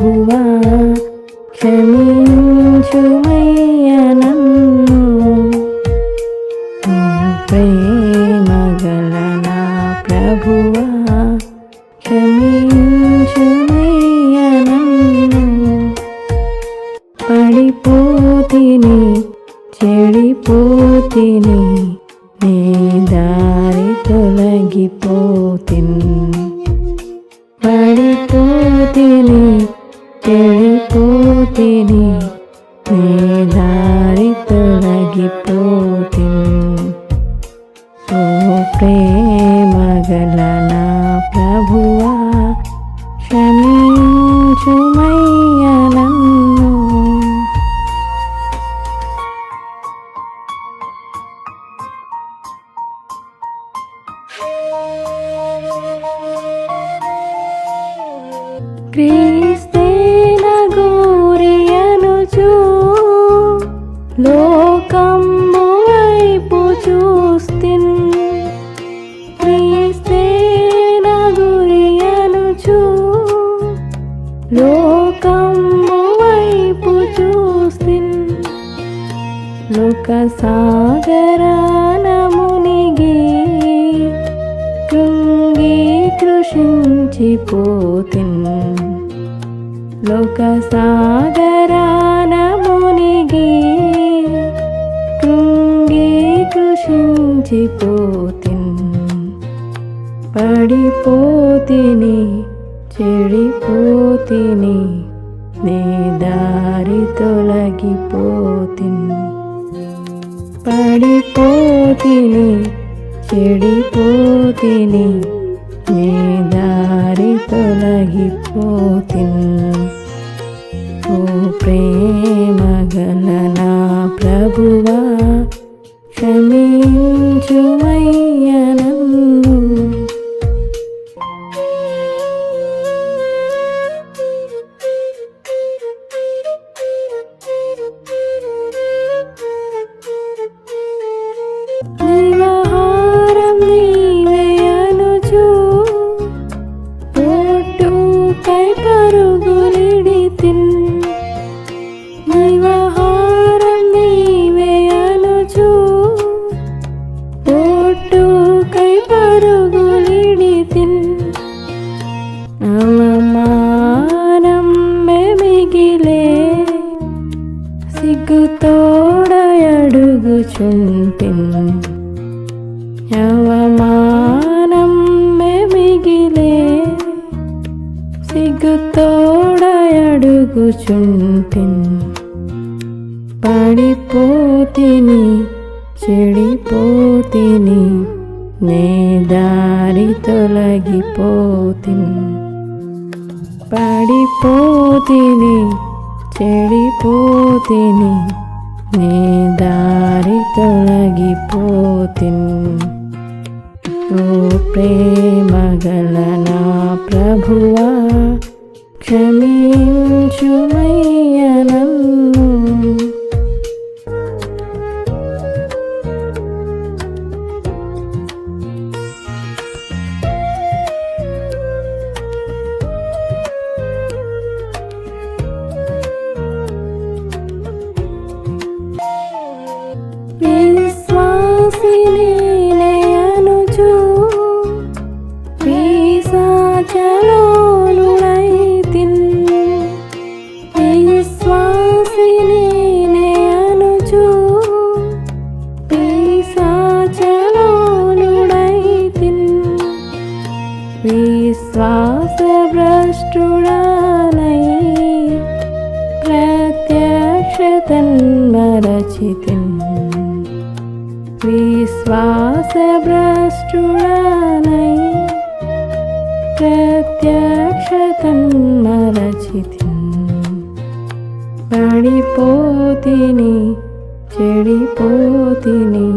ప్రభువా క్షమించుమయ్య నన్ను ఓ ప్రేమగల నా ప్రభువా క్షమించుమయ్య నన్ను పడిపోతిని చెడిపోతిని నీ దారి తొలగిపోతిన్ పడిపోతిని చెడిపోతిని నీ దారి తొలగిపోతిన్ ఓ ప్రేమగల నా ప్రభువా క్షమించుమయ్య నన్ను క్రీస్తేన గోరియనుచు లోకంబు వైపు చూస్తిన్ క్రీస్తేన గోరియనుచు లోకంబు వైపు చూస్తిన్ లోక సాగరాన మునిగి కృంగి కృషించిపోతిన్ లోక సాగరాన మునిగి కృంగి కృషించిపోతిన్ పడిపోతిని చెడిపోతిని నీ దారి తొలగిపోతిన్ పడిపోతిని చెడిపోతిని నీ దారి తొలగిపోతిన్ ఓ ప్రేమగల నా ప్రభువా క్షమించుమయ్య నన్ను నివాహారం నీవే అనుచు ఓటుకై పరుగులిడితిన్ నివాహారం నీవే అనుచు ఓటుకై పరుగులిడితిన్ అవమానం మిగిలే సిగ్గుతోడ అడుగుచుంటిన్ అవమానం మిగిలే సిగ్గుతోడ అడుగుచుంటిన్ పడిపోతిని చెడిపోతిని నీ దారి తొలగిపోతిన్ పడిపోతిని చెడిపోతిని నీ దారి తొలగిపోతిన్ ఓ ప్రేమగల నా ప్రభువా క్షమించుమయ్య నన్ను విశ్వాసినే అనుచు పిశాచలోనుడైతిన్ విశ్వాసినే అనుచు పిశాచలోనుడైతిన్ విశ్వాస భ్రష్టుడనై ప్రత్యక్షతన్ మరచితిన్ విశ్వాస భ్రష్టుడనై ప్రత్యక్షతన్ మరచితిన్ పడిపోతిని చెడిపోతిని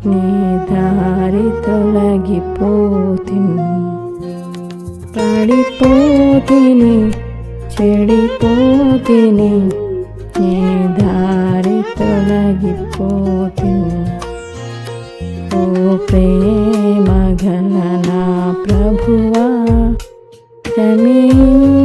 నీ దారి తొలగిపోతిన్ పడిపోతిని చెడిపోతిని నీ దారి తొలగిపోతిన్ ఓ ప్రేమగల నా ప్రభువా క్షమించుమయ్య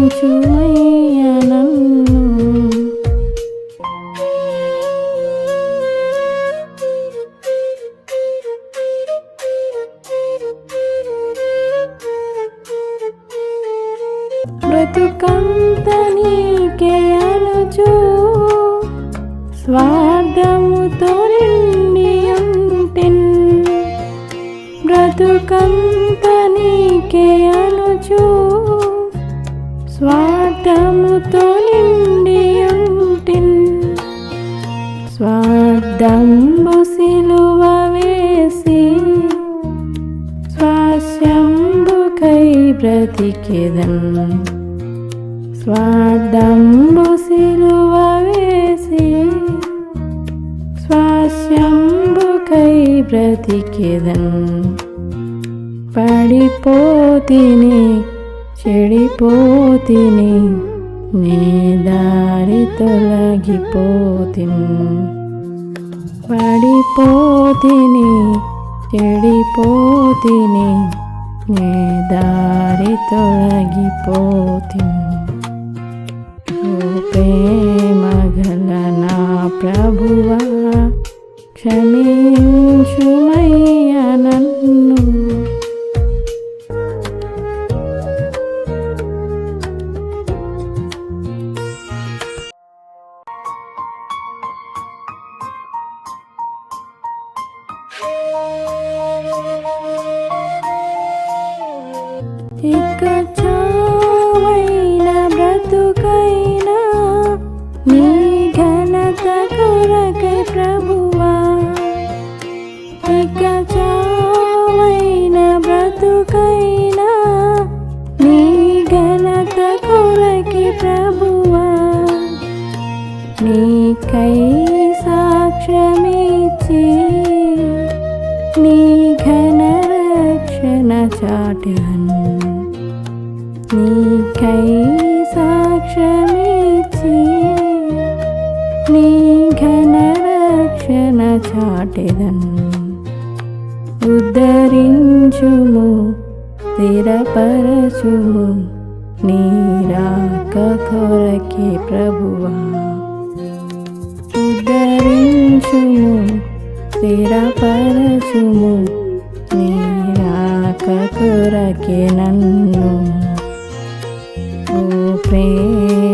అనుచు స్వార్థముతో నిండి ఉంటిన్. బ్రతుకంత నీకే అనుచు స్వార్థముతో నిండి ఉంటిన్. స్వార్థంబు సిలువ వేసి స్వాస్యంబుకై బ్రతికెదన్. స్వార్థంబు సిలువ వేసి స్వాస్యంబుకై బ్రతికెదన్. పడిపోతిని చెడిపోతిని నీ దారి తొలగిపోతిన్. పడిపోతిని చెడిపోతిని నీ దారి తొలగిపోతిన్. ఓ ప్రేమగల నా ప్రభువా క్షమించుమయ్యా నన్ను. ఇక చావైన బ్రతుకైనా నీ ఘనత కొరకై ప్రభువా. ఇక చావైన బ్రతుకైనా నీ ఘనత కొరకై ప్రభువా. నీకై సాక్ష్యమిచ్చి నీ ఘన రక్షణ చాటెదను. నీకై సాక్ష్యమిచ్చి నీ ఘన రక్షణ చాటెదను. ఉద్ధరించుము స్థిరపరచుము నీ రాక కొరకే ప్రభువా. ఉద్ధరించుము స్థిరపరచుము నీ రాక కొరకే నన్ను. ఓ ప్రేమ